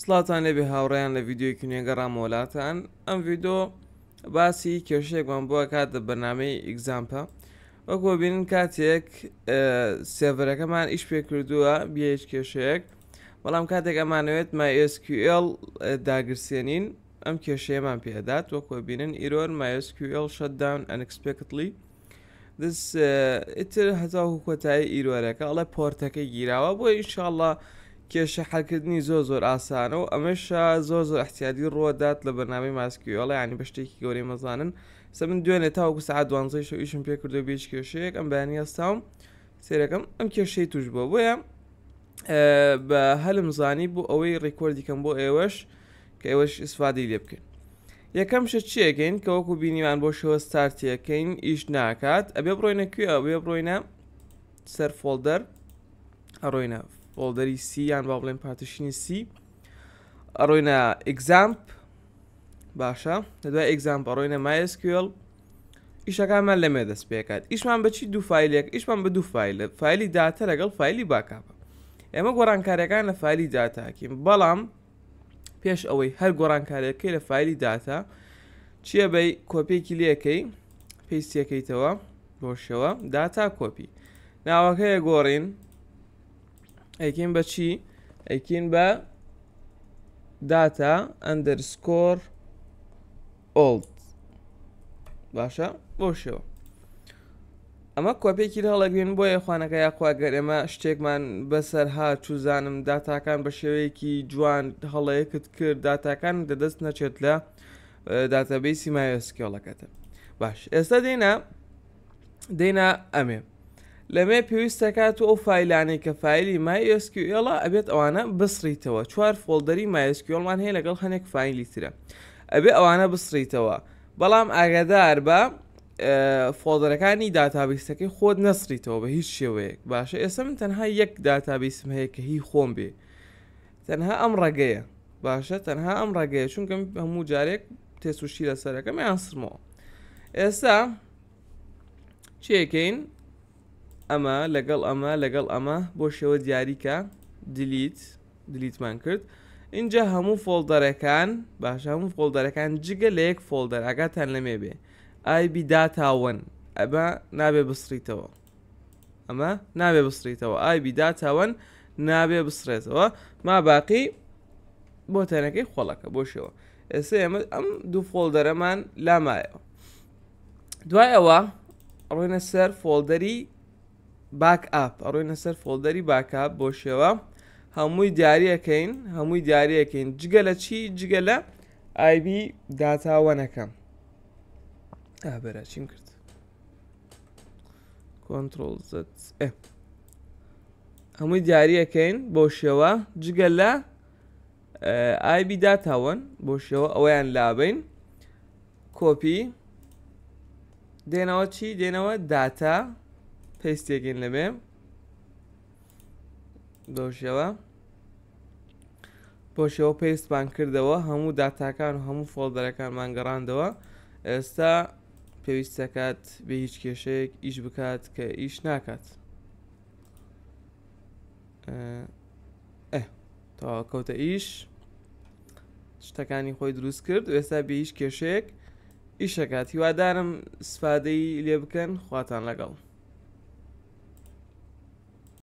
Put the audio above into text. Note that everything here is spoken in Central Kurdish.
سڵاتان لێبێ هاوڕێیان لە ڤیددیۆیەکی نوێگەڕام وڵاتان ئەم ڤیددیۆ باسی کێشەیەکمان بووە کات لە بەرنامەی ئیگزامپە وەکو بینن کاتێک سێڤەرەکەمان ئیش پێ کردووە بێچ کێشەیەک بەڵام کاتێک ئەمانەوێت MySQL داگرسێنین ئەم کێشەیەمان پێدات وەکو بینن ئیرۆر MySQL shut down unexpectedly ئیتر هەتاوکو کۆتایی ئیرۆرەکە ئەڵێ پۆرتەکەی گیراوە بۆ ئینشاءڵڵا کێشە حەلکردنی زۆر ئاسانە و ئەمەشە زۆر احتیادی ڕۆدات لە بەرنامەی ماسکیۆڵە ینی بە شتێکی گەورەی مەزانن من دوێنێ تاوەکو سعات 12 شەو ئیشم پێ کردو بێچ کێشەیەک ئەم بەیانی هەستاوم سێرەکەم ئەم کێشەی توش بووە بۆیە بە هەلم زانی بوو ئەوەی ڕێکۆردیکەم بۆ ئێوەش کە ئێوەش ئیسفادەی لێ بکەین یەکەم شت چیەکەین کە وەکو بینیوان بۆ شەوە ستارتیەکەین ئیش ناکات ئەبێ بڕۆینە کوێ ئەبێ بڕۆینە سەر فۆلدەر ئەڕۆینە فۆلدەری سی یان با بڵێن پارتیشنی سی ئەڕۆینە ئیگزامپ باشە لەدوای ئیگزامپ ئەڕۆینە MySQL ئیشەکانمان لەمێ دەست پێکات ئیشمان بەچی دوو فایلێک ئیشمان بە دوو فایلە فایلی داتە لەگەڵ فایلی باکاپە ئێمە گۆڕانکاریەکان لە فایلی داتاکەین بەڵام پێش ئەوەی هەر گۆڕانکاریەکەی لە فایلی داتا چییە بەی کۆپێکی لێەکەی پێیستیەکەیتەوە بۆ شەوە داتا کۆپی ناوەکەیە گۆڕین ئەیکین بە چی ئەیکین بە داتا ئەندەرسکۆر ئۆڵد باشە بۆ شەوە ئەمە کۆپێکی هەڵەگوێن بۆ یەخوانەکە یاخواگەر ئێمە شتێکمان بەسەر هاچووزانم داتاکان بە شێوەیەکی جوان هەڵەیەکت کرد داتاکان دەدەست نەچێت لە داتابیسی MySQLەکەتە باش ئێستا دێنا ئەمێ لەمێ پێویستەکات و ئەو فایلانەی کە فایلی MySQLە ئەبێت ئەوانە بسڕیتەوە چوار فۆلدەری MySQLمان هەیە لەگەڵ هەنێک فایلی ترە ئەبێ ئەوانە بسڕیتەوە بەڵام ئاگادار بە فۆلدەرەکانی داتابیسەکەی خۆت نەسڕیتەوە بە هیچ شێوەیەک باشە ئێستا من تەنها یەک داتابیسم هەیە کە هی خۆم بێ تەنها ئەم ڕێگەیە باشە تەنها ئەم ڕێگەیە چونکە هەموو جارێک تێسوشی لەسەرەکەم یان سرمەوە ئێستا چیەکەین ئەمە لەگەڵ ئەمە بۆ شێوە دیاریکە دیلیتمان کرد اینجا هەموو فۆلدەرەکان باشە هەموو فۆلدەرەکان جگە لە یەک فۆلدەر ئاگاتان لەمێ بێ IB داتاوەن ئەمە نابێ بسڕیتەوە ئەمە نابێ بسڕیتەوە IB داتاوەن نابێ بسڕێتەوە ما باقی بۆ تەنەکەی خۆڵەکە بۆ شێوە ئێستا ئێمە ئەم دوو فۆلدەرەمان لامایەوە دوای ئەوە ڕۆینە سەر فۆلدەری باک ئاپ ئەڕۆینە سەر فۆلدەری باکاپ بۆ شێوە هەمووی دیاریەکەین جگە لە چی جگە لە IB داتاوەنەکەم ئابەرە چیم کرد کۆنتڕۆڵ زد هەمووی دیاریەکەین بۆ شێوە جگە لە IB داتاوەن بۆ شێوە ئەوەیان لابین کۆپی دێنەوە چی دێنەوە داتا پێستێکین لەبێ بۆ شێوە پێستمان کردەوە هەموو داتاکان و هەموو فۆلدەرەکانمان گەڕاندەوە ئێستا پێویستەکات بە هیچ کێشەیەک ئیش بکات کە ئیش ناکات تەواو کەوتە ئیش شتەکانی خۆی دروست کرد و ئێستا بە هیچ کێشەیەک ئیشەکات هیوادارم سفادەی لێ بکەن خواتان لەگەڵ